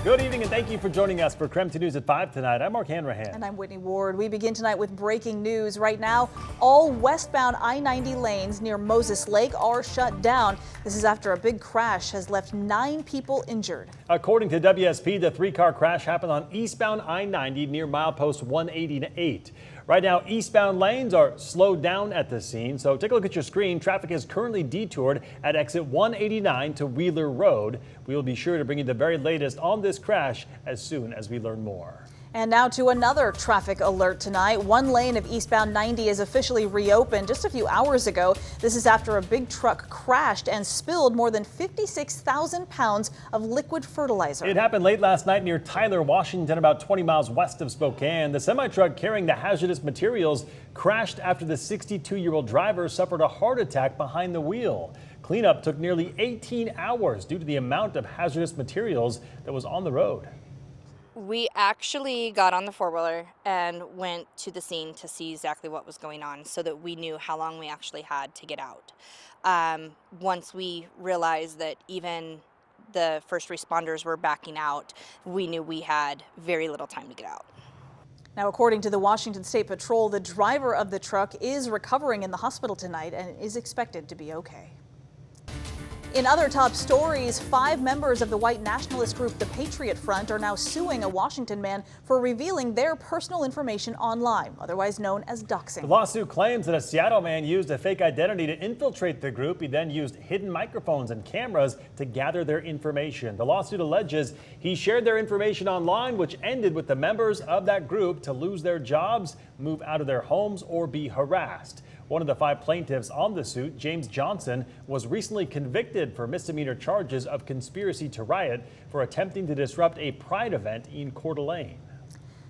Good evening and thank you for joining us for KREM 2 News at 5 tonight. I'm Mark Hanrahan. And I'm Whitney Ward. We begin tonight with breaking news. Right now, all westbound I-90 lanes near Moses Lake are shut down. This is after a big crash has left 9 people injured. According to WSP, the 3-car crash happened on eastbound I-90 near milepost 188. Right now, eastbound lanes are slowed down at the scene, so take a look at your screen. Traffic is currently detoured at exit 189 to Wheeler Road. We will be sure to bring you the very latest on this crash as soon as we learn more. And now to another traffic alert tonight. One lane of eastbound 90 is officially reopened just a few hours ago. This is after a big truck crashed and spilled more than 56,000 pounds of liquid fertilizer. It happened late last night near Tyler, Washington, about 20 miles west of Spokane. The semi-truck carrying the hazardous materials crashed after the 62-year-old driver suffered a heart attack behind the wheel. Cleanup took nearly 18 hours due to the amount of hazardous materials that was on the road. We actually got on the four-wheeler and went to the scene to see exactly what was going on so that we knew how long we actually had to get out. Once we realized that even the first responders were backing out, we knew we had very little time to get out. Now, according to the Washington State Patrol, the driver of the truck is recovering in the hospital tonight and is expected to be okay. In other top stories, 5 members of the white nationalist group the Patriot Front are now suing a Washington man for revealing their personal information online, otherwise known as doxing. The lawsuit claims that a Seattle man used a fake identity to infiltrate the group. He then used hidden microphones and cameras to gather their information. The lawsuit alleges he shared their information online, which ended with the members of that group to lose their jobs, move out of their homes, or be harassed. One of the 5 plaintiffs on the suit, James Johnson, was recently convicted for misdemeanor charges of conspiracy to riot for attempting to disrupt a pride event in Coeur d'Alene.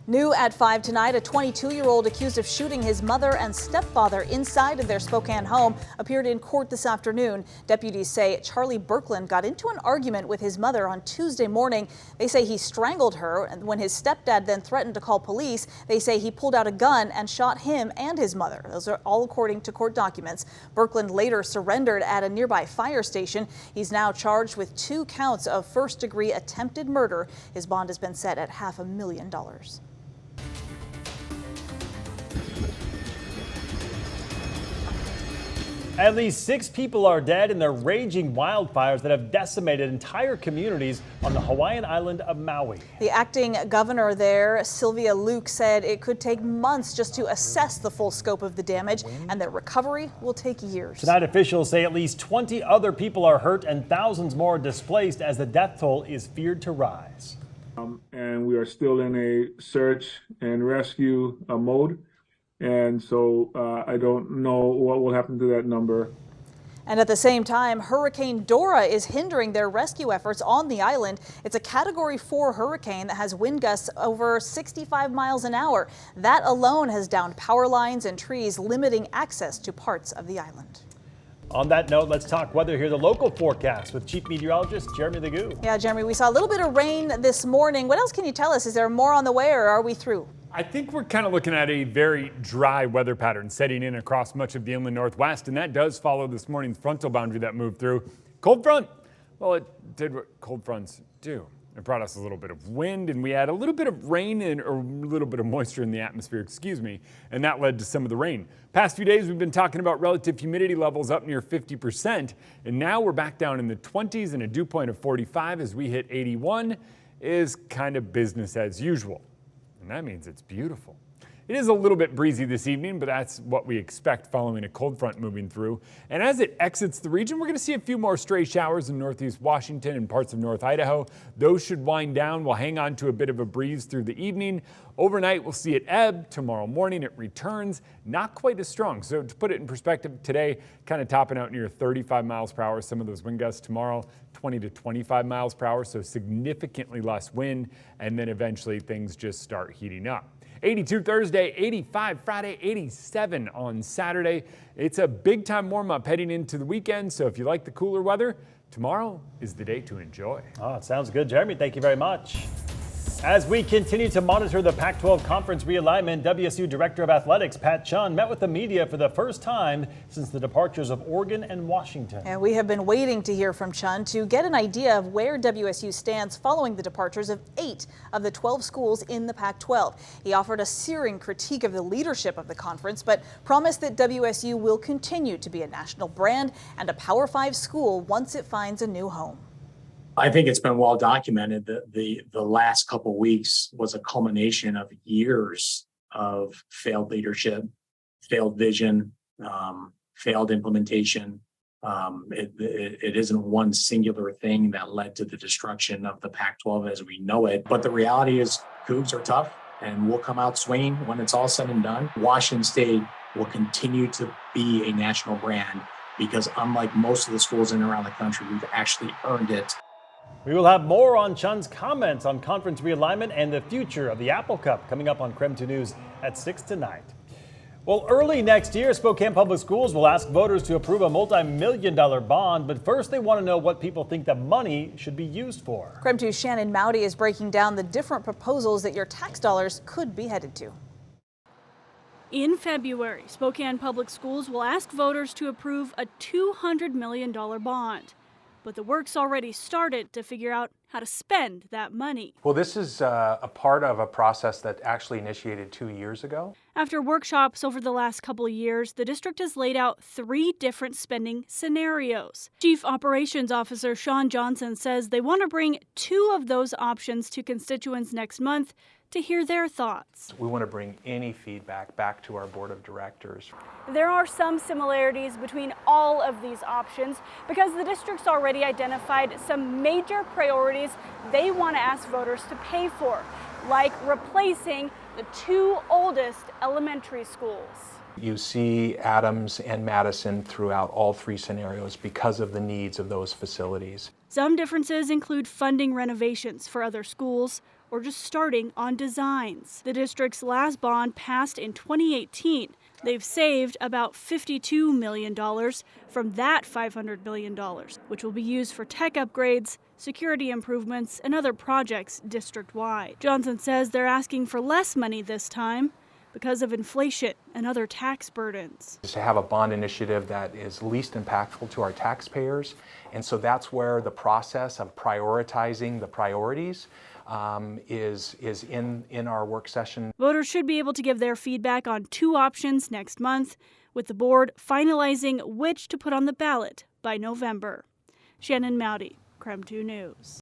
New at 5 tonight, a 22-year-old accused of shooting his mother and stepfather inside of their Spokane home appeared in court this afternoon. Deputies say Charlie Birkland got into an argument with his mother on Tuesday morning. They say he strangled her, and when his stepdad then threatened to call police, they say he pulled out a gun and shot him and his mother. Those are all according to court documents. Birkland later surrendered at a nearby fire station. He's now charged with 2 counts of first-degree attempted murder. His bond has been set at $500,000. At least 6 people are dead in the raging wildfires that have decimated entire communities on the Hawaiian island of Maui. The acting governor there, Sylvia Luke, said it could take months just to assess the full scope of the damage and that recovery will take years. Tonight, officials say at least 20 other people are hurt and thousands more displaced as the death toll is feared to rise. And we are still in a search and rescue mode. And so I don't know what will happen to that number. And at the same time, Hurricane Dora is hindering their rescue efforts on the island. It's a Category 4 hurricane that has wind gusts over 65 miles an hour. That alone has downed power lines and trees, limiting access to parts of the island. On that note, let's talk weather here. The local forecast with Chief Meteorologist Jeremy Legoo. Yeah, Jeremy, we saw a little bit of rain this morning. What else can you tell us? Is there more on the way or are we through? I think we're kind of looking at a very dry weather pattern setting in across much of the inland northwest, and that does follow this morning's frontal boundary that moved through. Cold front, well, it did what cold fronts do. It brought us a little bit of wind, and we had a little bit of rain or a little bit of moisture in the atmosphere, and that led to some of the rain. Past few days, we've been talking about relative humidity levels up near 50%, and now we're back down in the 20s and a dew point of 45 as we hit 81 is kind of business as usual. And that means it's beautiful. It is a little bit breezy this evening, but that's what we expect following a cold front moving through. And as it exits the region, we're going to see a few more stray showers in northeast Washington and parts of North Idaho. Those should wind down. We'll hang on to a bit of a breeze through the evening. Overnight, we'll see it ebb. Tomorrow morning, it returns. Not quite as strong. So to put it in perspective, today kind of topping out near 35 miles per hour. Some of those wind gusts tomorrow, 20 to 25 miles per hour. So significantly less wind. And then eventually things just start heating up. 82 Thursday, 85 Friday, 87 on Saturday. It's a big time warm up heading into the weekend. So if you like the cooler weather, tomorrow is the day to enjoy. Oh, it sounds good, Jeremy. Thank you very much. As we continue to monitor the Pac-12 conference realignment, WSU Director of Athletics Pat Chun met with the media for the first time since the departures of Oregon and Washington. And we have been waiting to hear from Chun to get an idea of where WSU stands following the departures of 8 of the 12 schools in the Pac-12. He offered a searing critique of the leadership of the conference, but promised that WSU will continue to be a national brand and a Power 5 school once it finds a new home. I think it's been well documented that the last couple of weeks was a culmination of years of failed leadership, failed vision, failed implementation. It isn't one singular thing that led to the destruction of the Pac-12 as we know it. But the reality is Cougs are tough and we'll come out swinging when it's all said and done. Washington State will continue to be a national brand because unlike most of the schools in and around the country, we've actually earned it. We will have more on Chun's comments on conference realignment and the future of the Apple Cup coming up on KREM 2 News at 6 tonight. Well, early next year, Spokane Public Schools will ask voters to approve a multi-million-dollar bond, but first they want to know what people think the money should be used for. KREM 2's Shannon Mowdy is breaking down the different proposals that your tax dollars could be headed to. In February, Spokane Public Schools will ask voters to approve a $200 million bond. But the work's already started to figure out how to spend that money. Well, this is a part of a process that actually initiated 2 years ago. After workshops over the last couple of years, the district has laid out 3 different spending scenarios. Chief Operations Officer Sean Johnson says they want to bring 2 of those options to constituents next month to hear their thoughts. We want to bring any feedback back to our board of directors. There are some similarities between all of these options because the district's already identified some major priorities they want to ask voters to pay for, like replacing the 2 oldest elementary schools. You see Adams and Madison throughout all 3 scenarios because of the needs of those facilities. Some differences include funding renovations for other schools or just starting on designs. The district's last bond passed in 2018. They've saved about $52 million from that $500 million, which will be used for tech upgrades, security improvements, and other projects district-wide. Johnson says they're asking for less money this time because of inflation and other tax burdens. To have a bond initiative that is least impactful to our taxpayers, and so that's where the process of prioritizing the priorities is in our work session. Voters should be able to give their feedback on 2 options next month, with the board finalizing which to put on the ballot by November. Shannon Mowdy, KREM 2 News.